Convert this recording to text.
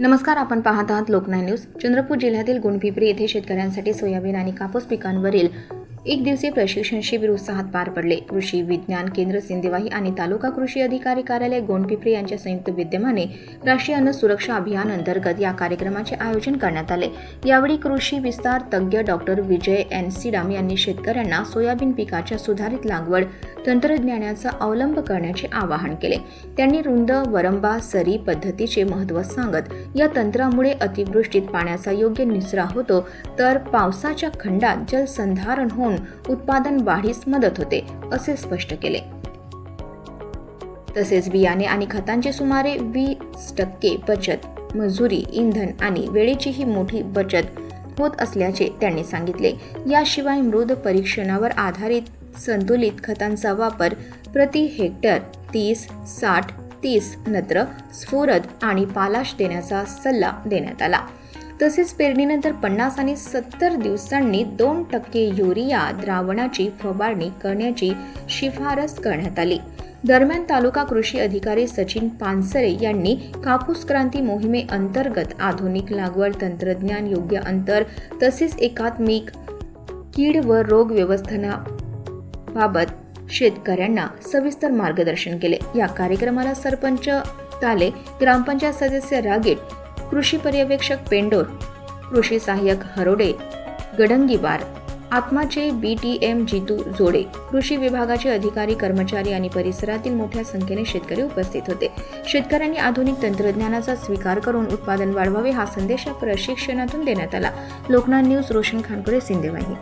नमस्कार, आपण पाहत आहात लोकनाय न्यूज। चंद्रपूर जिल्ह्यातील गुणपिंपरी येथे शेतकऱ्यांसाठी सोयाबीन आणि कापूस पिकांवरील एक दिवसीय प्रशिक्षण शिबिर उत्साहात पार पडले। कृषी विज्ञान केंद्र सिंदेवाही आणि तालुका कृषी अधिकारी कार्यालय गुणपिंपरी यांच्या संयुक्त विद्यमाने राष्ट्रीय अन्न सुरक्षा अभियान अंतर्गत या कार्यक्रमाचे आयोजन करण्यात आले। यावेळी कृषी विस्तार तज्ञ डॉक्टर विजय एन सीडाम यांनी शेतकऱ्यांना सोयाबीन पिकाच्या सुधारित लागवड तंत्रज्ञानाचा अवलंब करण्याचे आवाहन केले। त्यांनी रुंद वरंबा सरी पद्धतीचे महत्त्व सांगत या तंत्रामुळे अतिवृष्टीत पाण्याचा योग्य निचरा होतो, तर पावसाच्या खंडात जलसंधारण होऊन उत्पादन वाढीस मदत होते असे स्पष्ट केले। तसेच बियाणे आणि खतांची सुमारे 20% बचत, मजुरी, इंधन आणि वेळेचीही मोठी बचत होत असल्याचे त्यांनी सांगितले। याशिवाय मृद परीक्षणावर आधारित संतुलित खतांचा वापर प्रति हेक्टर 30-60-30 नत्र, स्फुरद आणि पालाश देण्याचा सल्ला देण्यात आला। तसेच पेरणीनंतर 50 आणि 70 दिवसांनी 2% युरिया द्रावणाची फवारणी करण्याची शिफारस करण्यात आली। दरम्यान तालुका कृषी अधिकारी सचिन पानसरे यांनी कापूस क्रांती मोहिमेअंतर्गत आधुनिक लागवड तंत्रज्ञान, योग्य अंतर तसेच एकात्मिक कीड व रोग व्यवस्थापनाबाबत शेतकऱ्यांना सविस्तर मार्गदर्शन केले। या कार्यक्रमाला सरपंच ताले, ग्रामपंचायत सदस्य रागेट, कृषी पर्यवेक्षक पेंडोर, कृषी सहाय्यक हरोडे, गडंगीवार, आत्माचे BTM जितू जोडे, कृषी विभागाचे अधिकारी, कर्मचारी आणि परिसरातील मोठ्या संख्येने शेतकरी उपस्थित होते। शेतकऱ्यांनी आधुनिक तंत्रज्ञानाचा स्वीकार करून उत्पादन वाढवावे हा संदेश या प्रशिक्षणातून देण्यात आला। लोकनाय न्यूज, रोशन खानपुरे, सिंदेवाही।